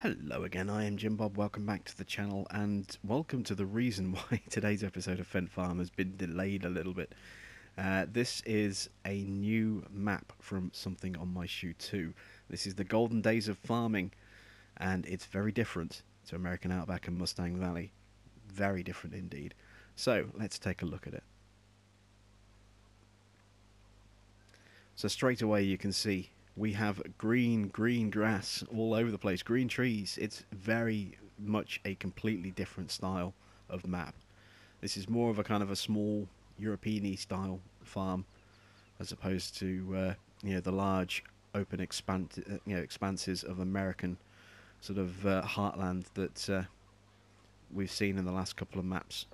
Hello again, I am Jim Bob, welcome back to the channel and welcome to the reason why today's episode of Fent Farm has been delayed a little bit. This is a new map from Something on My Shoe 2. This is the golden days of farming and it's very different to American Outback and Mustang Valley. Very different indeed. So let's take a look at it. So straight away you can see we have green grass all over the place, green trees. It's very much a completely different style of map. This is more of a kind of a small European-y style farm as opposed to the large open expanses of American sort of heartland that we've seen in the last couple of maps.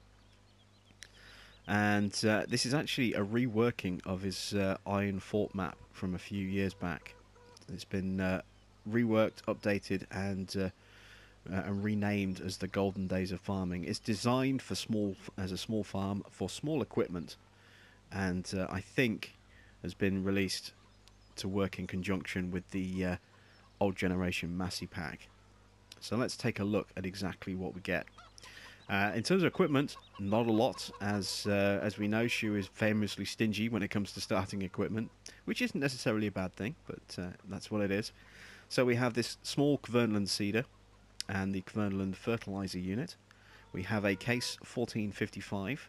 And this is actually a reworking of his Iron Fort map from a few years back. It's been reworked, updated, and renamed as the Golden Days of Farming. It's designed for as a small farm for small equipment, and I think has been released to work in conjunction with the old generation Massey Pack. So let's take a look at exactly what we get. In terms of equipment, not a lot, as we know, Shoe is famously stingy when it comes to starting equipment, which isn't necessarily a bad thing, but that's what it is. So we have this small Kverneland seeder and the Kverneland fertilizer unit. We have a Case 1455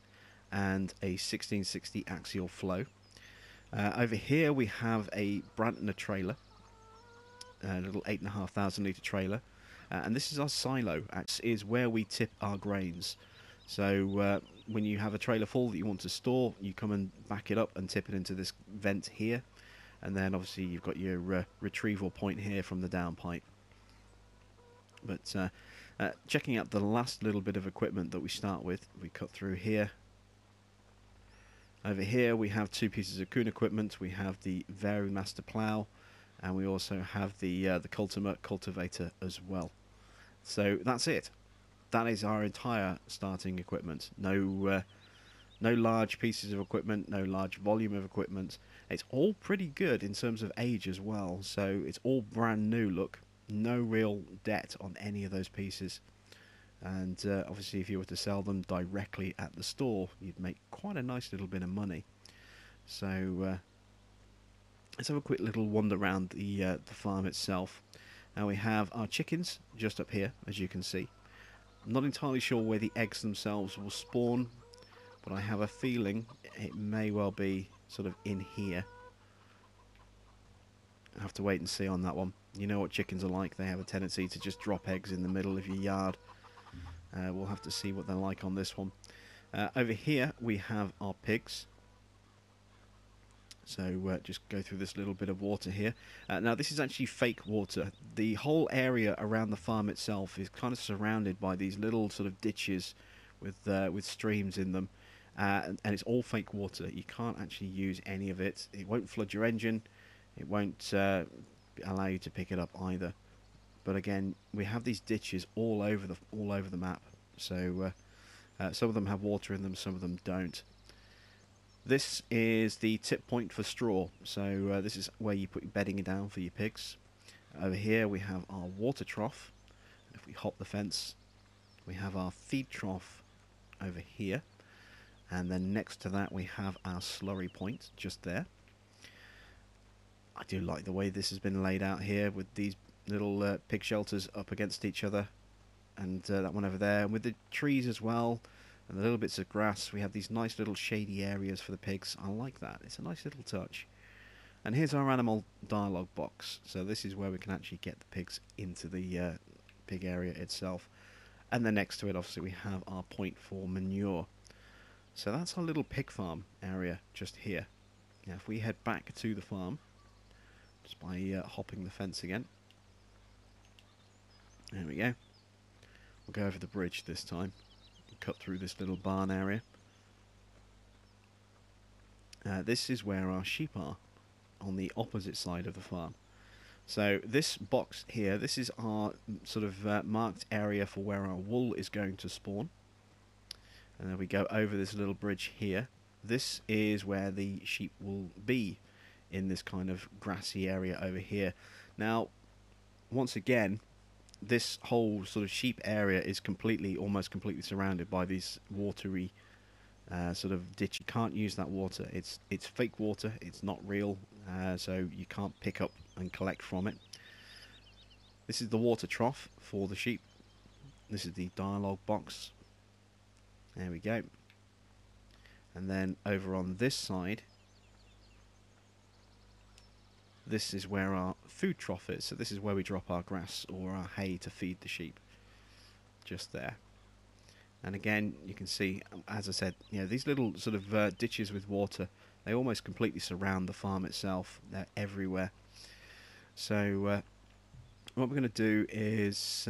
and a 1660 axial flow. Over here we have a Brantner trailer, a little 8,500 litre trailer. And this is our silo. It is where we tip our grains. So when you have a trailer full that you want to store, you come and back it up and tip it into this vent here. And then obviously you've got your retrieval point here from the downpipe. But checking out the last little bit of equipment that we start with, we cut through here. Over here we have two pieces of Kuhn equipment. We have the Varimaster plough, and we also have the Cultimer cultivator as well. So that's it. That is our entire starting equipment. No large pieces of equipment, no large volume of equipment. It's all pretty good in terms of age as well. So it's all brand new look. No real debt on any of those pieces. And obviously if you were to sell them directly at the store, you'd make quite a nice little bit of money. So let's have a quick little wander around the farm itself. Now we have our chickens just up here, as you can see. I'm not entirely sure where the eggs themselves will spawn, but I have a feeling it may well be sort of in here. I'll have to wait and see on that one. You know what chickens are like, they have a tendency to just drop eggs in the middle of your yard. We'll have to see what they're like on this one. Over here we have our pigs. So just go through this little bit of water here. Now this is actually fake water. The whole area around the farm itself is kind of surrounded by these little sort of ditches with streams in them. And it's all fake water. You can't actually use any of it. It won't flood your engine. It won't allow you to pick it up either. But again, we have these ditches all over the map. So some of them have water in them, some of them don't. This is the tip point for straw, so this is where you put your bedding down for your pigs. Over here we have our water trough. If we hop the fence, we have our feed trough over here, and then next to that we have our slurry point just there. I do like the way this has been laid out here with these little pig shelters up against each other, and that one over there, and with the trees as well. And the little bits of grass, we have these nice little shady areas for the pigs. I like that. It's a nice little touch. And here's our animal dialogue box. So this is where we can actually get the pigs into the pig area itself. And then next to it, obviously, we have our point for manure. So that's our little pig farm area just here. Now, if we head back to the farm, just by hopping the fence again. There we go. We'll go over the bridge this time. Cut through this little barn area. This is where our sheep are, on the opposite side of the farm. So this box here, this is our sort of marked area for where our wool is going to spawn. And then we go over this little bridge here. This is where the sheep will be in this kind of grassy area over here. Now, once again, this whole sort of sheep area is almost completely surrounded by these watery sort of ditch. You can't use that water. It's fake water. It's not real, so you can't pick up and collect from it. This is the water trough for the sheep. This is the dialogue box. There we go. And then over on this side, this is where our food trough is. So this is where we drop our grass or our hay to feed the sheep. Just there. And again, you can see, as I said, you know, these little sort of ditches with water, they almost completely surround the farm itself. They're everywhere. So what we're going to do is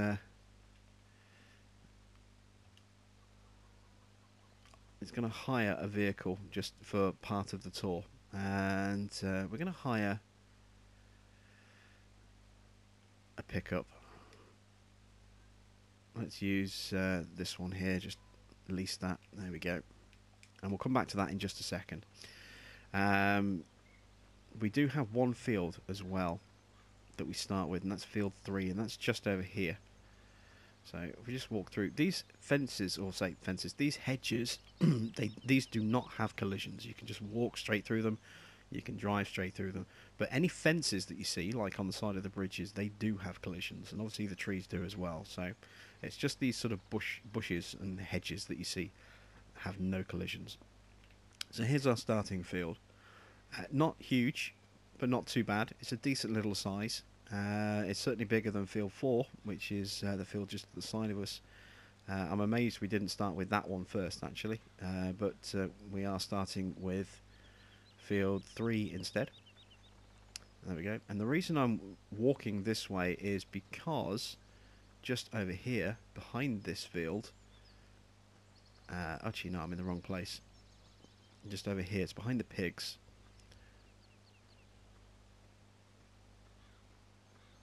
it's going to hire a vehicle just for part of the tour, and we're going to hire a pickup. Let's use this one here, just lease that. There we go. And we'll come back to that in just a second. We do have one field as well that we start with, and that's field 3, and that's just over here. So if we just walk through these fences, or say fences, these hedges, these do not have collisions. You can just walk straight through them. You can drive straight through them. But any fences that you see, like on the side of the bridges, they do have collisions, and obviously the trees do as well. So it's just these sort of bushes and hedges that you see have no collisions. So here's our starting field. Not huge, but not too bad. It's a decent little size. It's certainly bigger than field 4, which is the field just at the side of us. I'm amazed we didn't start with that one first, actually, but we are starting with field 3 instead. There we go. And the reason I'm walking this way is because just over here, behind this field, actually no, I'm in the wrong place. Just over here, it's behind the pigs.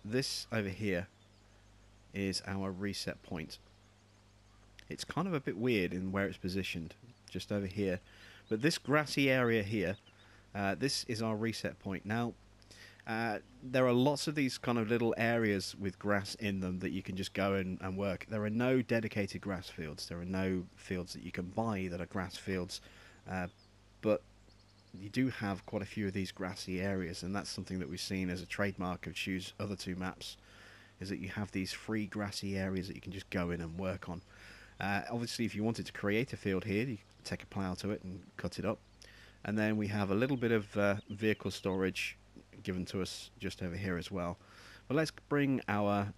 This over here is our reset point. It's kind of a bit weird in where it's positioned, just over here. But this grassy area here, this is our reset point. Now, there are lots of these kind of little areas with grass in them that you can just go and work. There are no dedicated grass fields. There are no fields that you can buy that are grass fields. But you do have quite a few of these grassy areas, and that's something that we've seen as a trademark of Shu's other 2 maps, is that you have these free grassy areas that you can just go in and work on. Obviously, if you wanted to create a field here, you can take a plough to it and cut it up. And then we have a little bit of vehicle storage given to us just over here as well. But let's bring our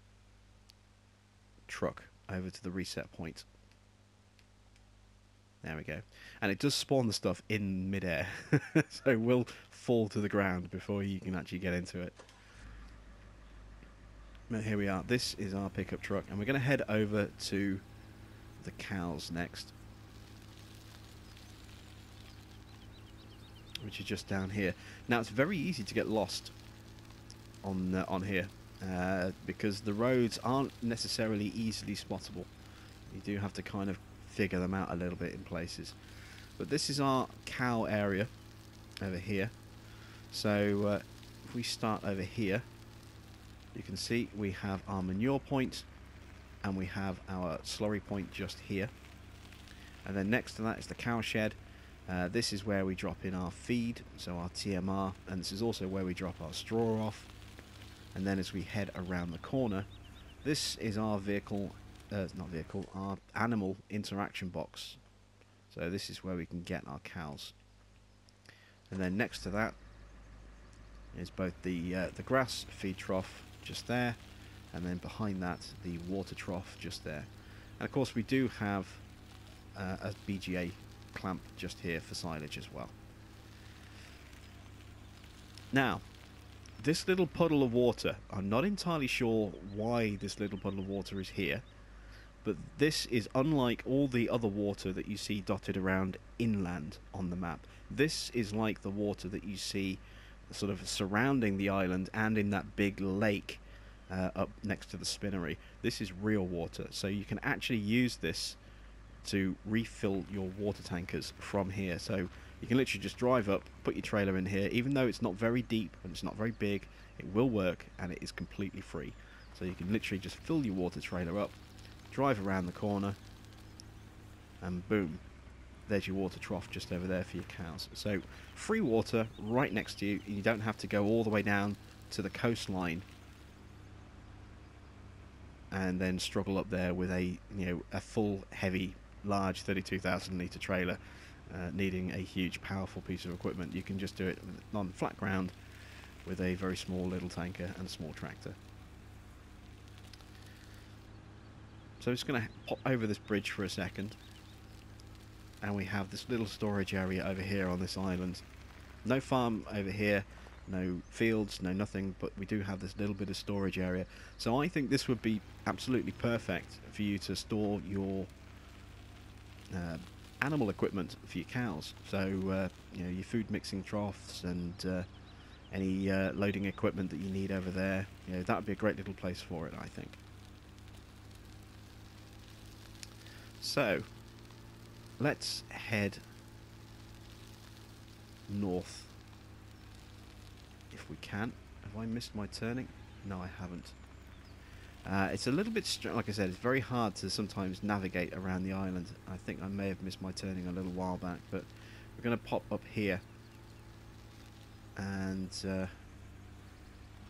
truck over to the reset point. There we go. And it does spawn the stuff in midair. So it will fall to the ground before you can actually get into it. But here we are. This is our pickup truck. And we're going to head over to the cows next, which is just down here. Now, it's very easy to get lost on here because the roads aren't necessarily easily spottable. You do have to kind of figure them out a little bit in places. But this is our cow area over here. So if we start over here, you can see we have our manure point and we have our slurry point just here. And then next to that is the cow shed. This is where we drop in our feed, so our TMR, and this is also where we drop our straw off. And then as we head around the corner, this is our our animal interaction box. So this is where we can get our cows. And then next to that is both the grass feed trough just there, and then behind that the water trough just there. And of course we do have a BGA clamp just here for silage as well. Now, this little puddle of water, I'm not entirely sure why this little puddle of water is here, but this is unlike all the other water that you see dotted around inland on the map. This is like the water that you see sort of surrounding the island and in that big lake up next to the spinnery. This is real water, so you can actually use this to refill your water tankers from here. So you can literally just drive up, put your trailer in here. Even though it's not very deep and it's not very big, it will work, and it is completely free. So you can literally just fill your water trailer up, drive around the corner, and boom, there's your water trough just over there for your cows. So free water right next to you. You don't have to go all the way down to the coastline and then struggle up there with a full, heavy, large 32,000 litre trailer needing a huge, powerful piece of equipment. You can just do it on flat ground with a very small little tanker and a small tractor. So I'm just going to pop over this bridge for a second, and we have this little storage area over here on this island. No farm over here, no fields, no nothing, but we do have this little bit of storage area. So I think this would be absolutely perfect for you to store your animal equipment for your cows. So your food mixing troughs and any loading equipment that you need over there. That would be a great little place for it, I think. So let's head north if we can. Have I missed my turning? No, I haven't. It's a little bit like I said, it's very hard to sometimes navigate around the island. I think I may have missed my turning a little while back, but we're going to pop up here. And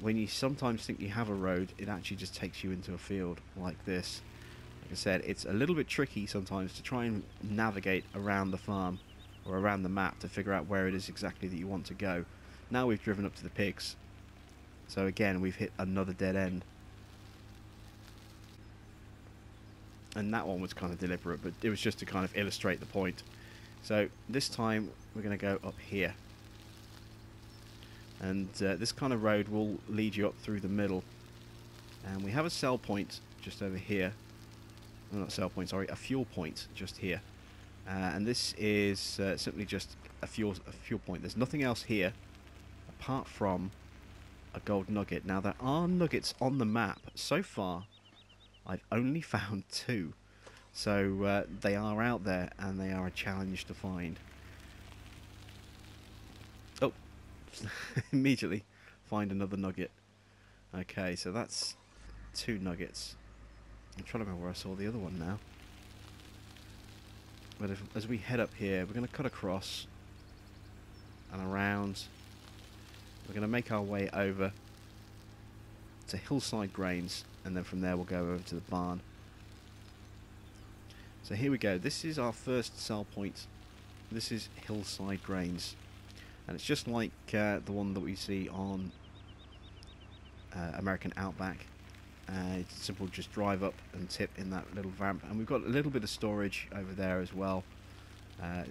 when you sometimes think you have a road, it actually just takes you into a field like this. Like I said, it's a little bit tricky sometimes to try and navigate around the farm or around the map to figure out where it is exactly that you want to go. Now we've driven up to the pigs, so again we've hit another dead end. And that one was kind of deliberate, but it was just to kind of illustrate the point. So this time we're going to go up here. And this kind of road will lead you up through the middle. And we have a sell point just over here. Well, not a sell point, sorry, a fuel point just here. And this is simply just a fuel point. There's nothing else here apart from a gold nugget. Now there are nuggets on the map. So far I've only found 2. So they are out there and they are a challenge to find. Oh, immediately find another nugget. Okay, so that's 2 nuggets. I'm trying to remember where I saw the other one now. But as we head up here, we're going to cut across and around. We're going to make our way over to Hillside Grains, and then from there we'll go over to the barn. So here we go. This is our first sell point. This is Hillside Grains, and it's just like the one that we see on American Outback. It's simple, just drive up and tip in that little ramp, and we've got a little bit of storage over there as well.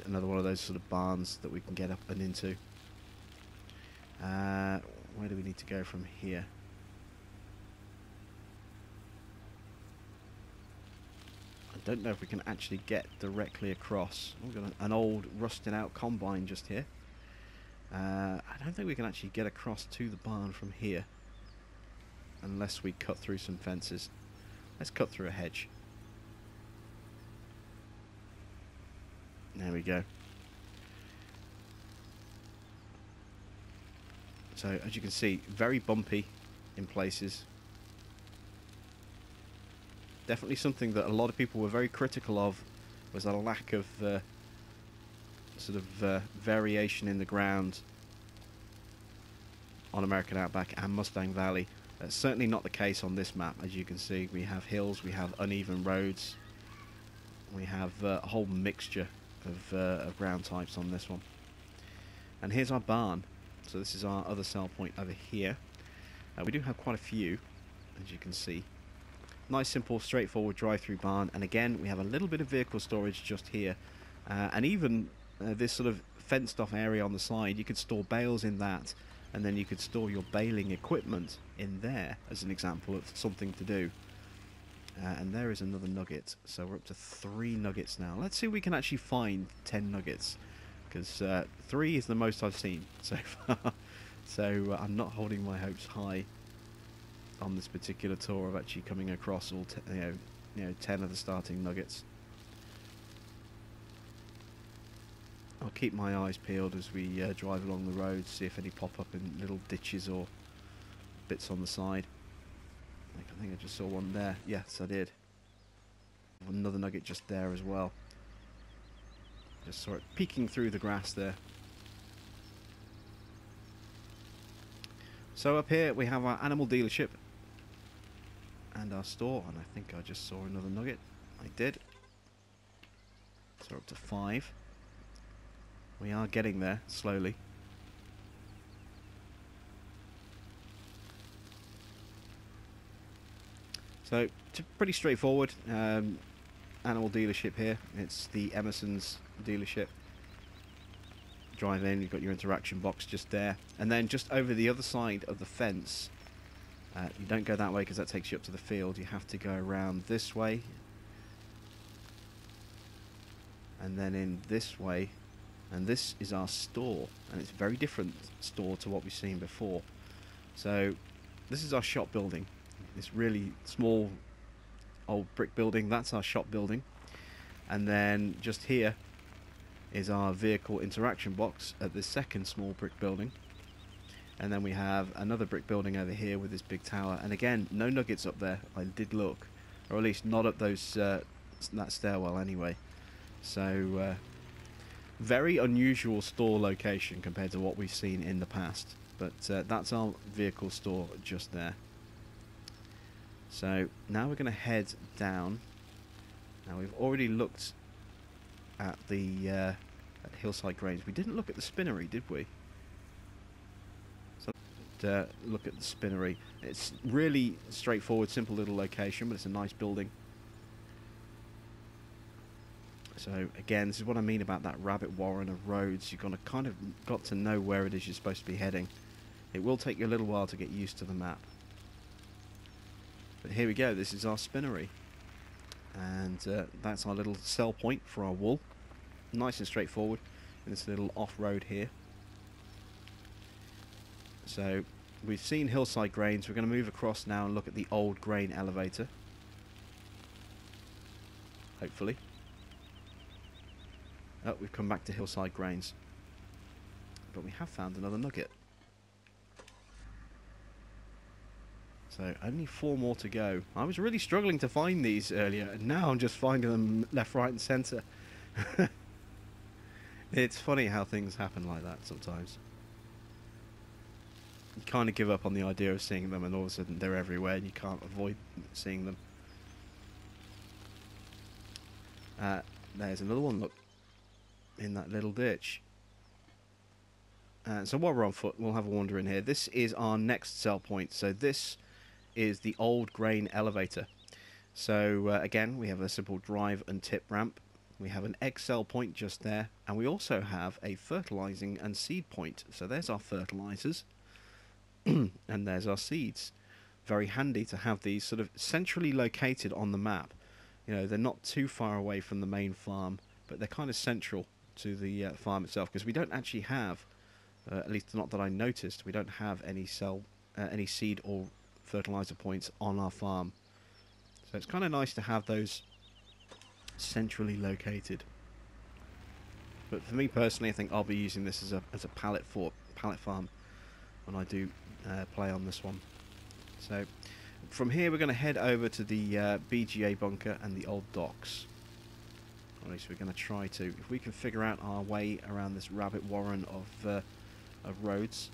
Another one of those sort of barns that we can get up and into. Where do we need to go from here? I don't know if we can actually get directly across. We've got an old rusted out combine just here. I don't think we can actually get across to the barn from here unless we cut through some fences. Let's cut through a hedge. There we go. So as you can see, very bumpy in places. Definitely something that a lot of people were very critical of, was a lack of variation in the ground on American Outback and Mustang Valley. That's certainly not the case on this map. As you can see, we have hills, we have uneven roads, we have a whole mixture of ground types on this one. And here's our barn. So this is our other sell point over here. We do have quite a few, as you can see. Nice, simple, straightforward drive-through barn. And again, we have a little bit of vehicle storage just here. And even this sort of fenced-off area on the side, you could store bales in that, and then you could store your baling equipment in there as an example of something to do. And there is another nugget. So we're up to 3 nuggets now. Let's see if we can actually find 10 nuggets, because 3 is the most I've seen so far. So I'm not holding my hopes high on this particular tour of actually coming across all 10 of the starting nuggets. I'll keep my eyes peeled as we drive along the road, see if any pop up in little ditches or bits on the side. I think I just saw one there. Yes, I did. Another nugget just there as well. Just saw it peeking through the grass there. So up here we have our animal dealership and our store, and I think I just saw another nugget. I did. So we're up to 5. We are getting there slowly. So pretty straightforward. Animal dealership here. It's the Emerson's dealership. Drive in, you've got your interaction box just there, and then just over the other side of the fence, you don't go that way because that takes you up to the field. You have to go around this way and then in this way, and this is our store, and it's a very different store to what we've seen before. So this is our shop building, this really small old brick building. That's our shop building, and then just here is our vehicle interaction box at this second small brick building, and then we have another brick building over here with this big tower, and again no nuggets up there. I did look, or at least not up those that stairwell anyway. So very unusual store location compared to what we've seen in the past, but that's our vehicle store just there. So now we're going to head down. Now we've already looked at the at Hillside Grains. We didn't look at the spinnery, did we? So look at the spinnery. It's really straightforward, simple little location, but it's a nice building. So again, this is what I mean about that rabbit warren of roads. You've got to know where it is you're supposed to be heading. It will take you a little while to get used to the map. But here we go, this is our spinnery. And that's our little sell point for our wool. Nice and straightforward in this little off-road here. So we've seen Hillside Grains. We're going to move across now and look at the old grain elevator. Hopefully. Oh, we've come back to Hillside Grains. But we have found another nugget. So only 4 more to go. I was really struggling to find these earlier, and now I'm just finding them left, right and centre. It's funny how things happen like that sometimes. You kind of give up on the idea of seeing them, and all of a sudden they're everywhere and you can't avoid seeing them. There's another one, look, in that little ditch. So while we're on foot, we'll have a wander in here. This is our next sell point. So this is the old grain elevator. So again, we have a simple drive and tip ramp. We have an egg sell point just there, and we also have a fertilizing and seed point. So there's our fertilizers and there's our seeds. Very handy to have these sort of centrally located on the map. You know, they're not too far away from the main farm, but they're kind of central to the farm itself, because we don't actually have, at least not that I noticed, we don't have any seed or fertilizer points on our farm. So it's kind of nice to have those centrally located. But for me personally, I think I'll be using this as a pallet farm when I do play on this one. So from here we're going to head over to the BGA bunker and the old docks. Or at least we're going to try to. If we can figure out our way around this rabbit warren of roads.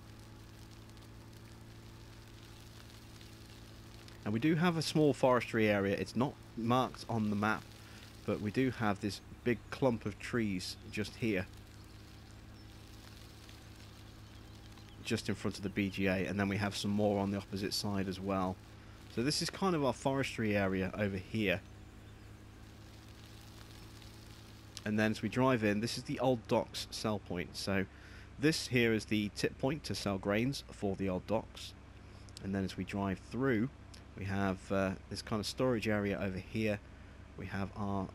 And we do have a small forestry area. It's not marked on the map, but we do have this big clump of trees just here, just in front of the BGA, and then we have some more on the opposite side as well. So this is kind of our forestry area over here. And then as we drive in, this is the old docks sell point. So this here is the tip point to sell grains for the old docks. And then as we drive through, we have this kind of storage area over here. We have our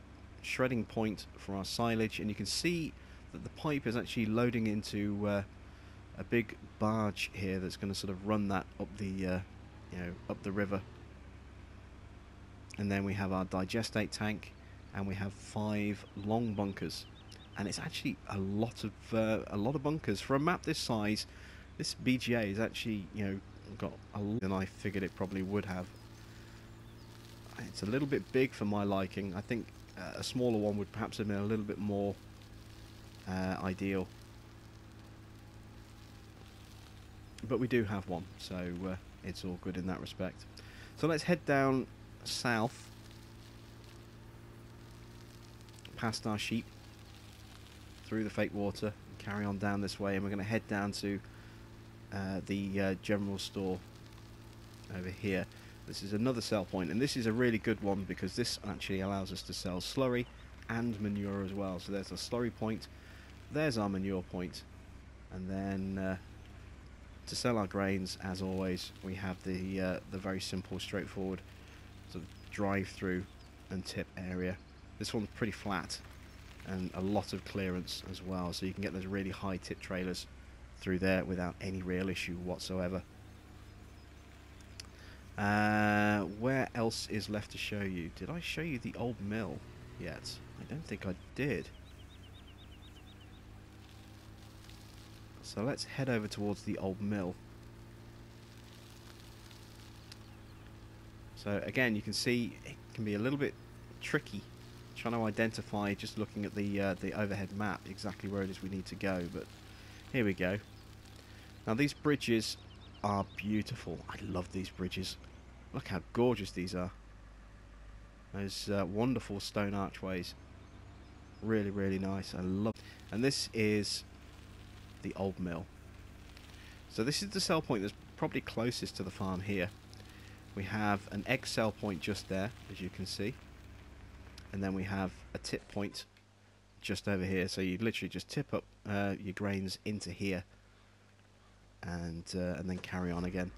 shredding point for our silage, and you can see that the pipe is actually loading into a big barge here that's going to sort of run that up the up the river. And then we have our digestate tank, and we have 5 long bunkers, and it's actually a lot of bunkers for a map this size. This BGA is actually got a lot than I figured it probably would have. It's a little bit big for my liking. I think a smaller one would perhaps have been a little bit more ideal. But we do have one, so it's all good in that respect. So let's head down south, past our sheep, through the fake water, and carry on down this way, and we're going to head down to the general store over here. This is another sell point, and this is a really good one because this actually allows us to sell slurry and manure as well. So there's a slurry point, there's our manure point, and then to sell our grains, as always, we have the very simple, straightforward sort of drive-through and tip area. This one's pretty flat and a lot of clearance as well, so you can get those really high tip trailers through there without any real issue whatsoever. Where else is left to show you? Did I show you the old mill yet? I don't think I did. So let's head over towards the old mill. So again, you can see it can be a little bit tricky trying to identify, just looking at the overhead map, exactly where it is we need to go, but here we go. Now these bridges are beautiful. I love these bridges. Look how gorgeous these are. Those wonderful stone archways. Really, really nice. I love. And this is the old mill. So this is the sell point that's probably closest to the farm here. We have an egg sell point just there, as you can see, and then we have a tip point just over here. So you literally just tip up your grains into here, and then carry on again.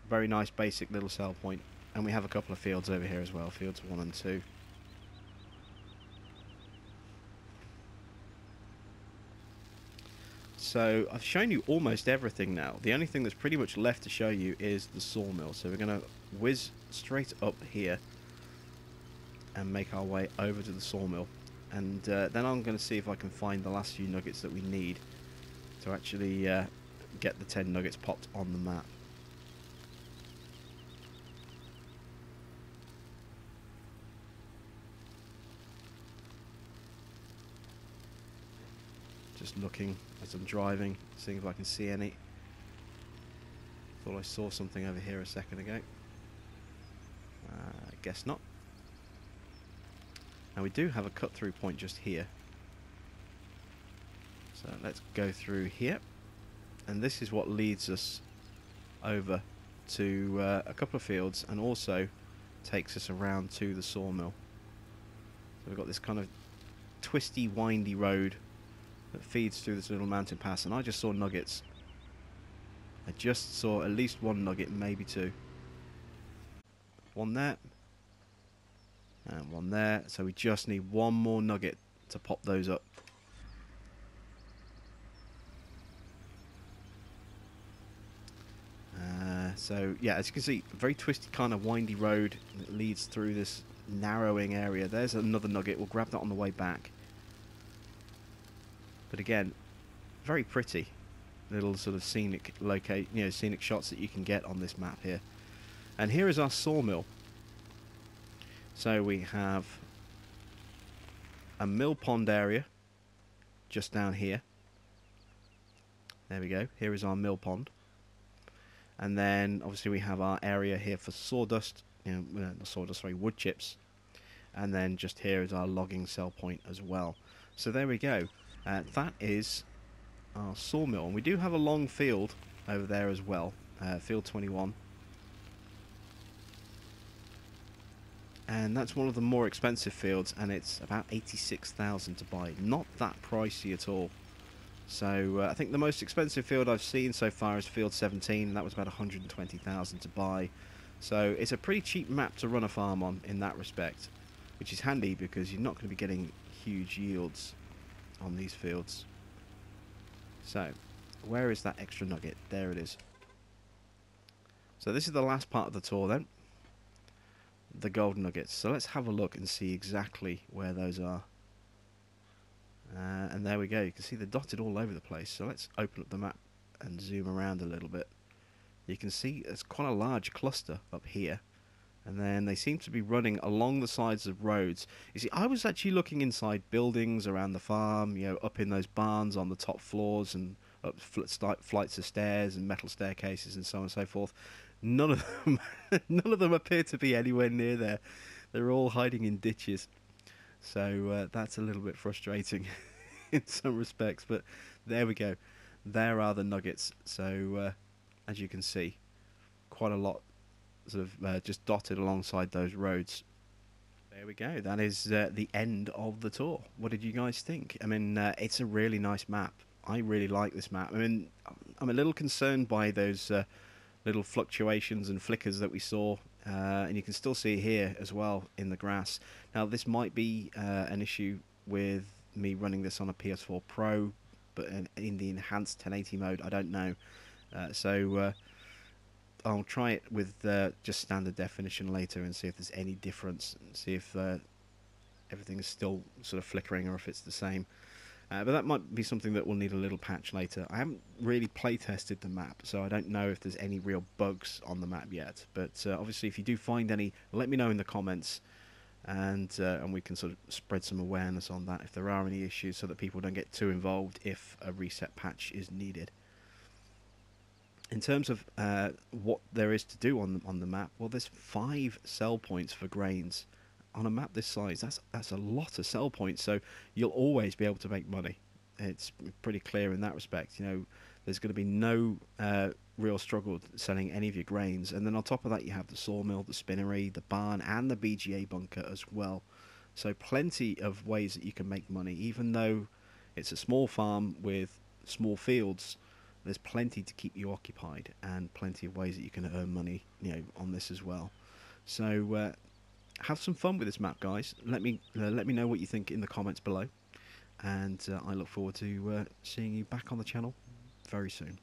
Very nice basic little sell point. And we have a couple of fields over here as well, fields 1 and 2. So I've shown you almost everything now. The only thing that's pretty much left to show you is the sawmill. So we're going to whiz straight up here and make our way over to the sawmill. And then I'm going to see if I can find the last few nuggets that we need to actually get the 10 nuggets popped on the map. Just looking as I'm driving, seeing if I can see any. Thought I saw something over here a second ago. I guess not. Now we do have a cut through point just here. So let's go through here. And this is what leads us over to a couple of fields, and also takes us around to the sawmill. So we've got this kind of twisty, windy road that feeds through this little mountain pass, and I just saw nuggets. I just saw at least one nugget, maybe two. One there, and one there. So we just need one more nugget to pop those up. So yeah, as you can see, a very twisty kind of windy road that leads through this narrowing area. There's another nugget. We'll grab that on the way back. But again, very pretty little sort of scenic scenic shots that you can get on this map here. And here is our sawmill. So we have a mill pond area just down here. There we go. Here is our mill pond. And then obviously we have our area here for sawdust, not sawdust, sorry, wood chips. And then just here is our logging sell point as well. So there we go. That is our sawmill, and we do have a long field over there as well, field 21, and that's one of the more expensive fields, and it's about 86,000 to buy. Not that pricey at all. So I think the most expensive field I've seen so far is field 17, and that was about 120,000 to buy. So it's a pretty cheap map to run a farm on in that respect, which is handy because you're not going to be getting huge yields on these fields. So where is that extra nugget? There it is. So this is the last part of the tour then, the gold nuggets. So let's have a look and see exactly where those are. And there we go. You can see they're dotted all over the place. So let's open up the map and zoom around a little bit. You can see there's quite a large cluster up here, And then they seem to be running along the sides of roads. You see, I was actually looking inside buildings around the farm, you know, up in those barns on the top floors and up flights of stairs and metal staircases and so on and so forth. None of them, none of them appear to be anywhere near there. They're all hiding in ditches. So that's a little bit frustrating in some respects. But there we go. There are the nuggets. So as you can see, quite a lot sort of just dotted alongside those roads. There we go. That is the end of the tour. What did you guys think? I mean, it's a really nice map. I really like this map. I mean, I'm a little concerned by those little fluctuations and flickers that we saw, and you can still see it here as well in the grass. Now, this might be an issue with me running this on a PS4 Pro, but in the enhanced 1080 mode, I don't know. So I'll try it with just standard definition later and see if there's any difference, and see if everything is still sort of flickering or if it's the same. But that might be something that will need a little patch later. I haven't really play tested the map, so I don't know if there's any real bugs on the map yet. But obviously, if you do find any, let me know in the comments, and we can sort of spread some awareness on that if there are any issues, so that people don't get too involved if a reset patch is needed. In terms of what there is to do on the map, well, there's 5 sell points for grains. On a map this size, that's a lot of sell points, so you'll always be able to make money. It's pretty clear in that respect. You know, there's going to be no real struggle selling any of your grains. And then on top of that, you have the sawmill, the spinnery, the barn, and the BGA bunker as well. So plenty of ways that you can make money, even though it's a small farm with small fields. There's plenty to keep you occupied, and plenty of ways that you can earn money, you know, on this as well. So have some fun with this map, guys. Let me know what you think in the comments below, and I look forward to seeing you back on the channel very soon.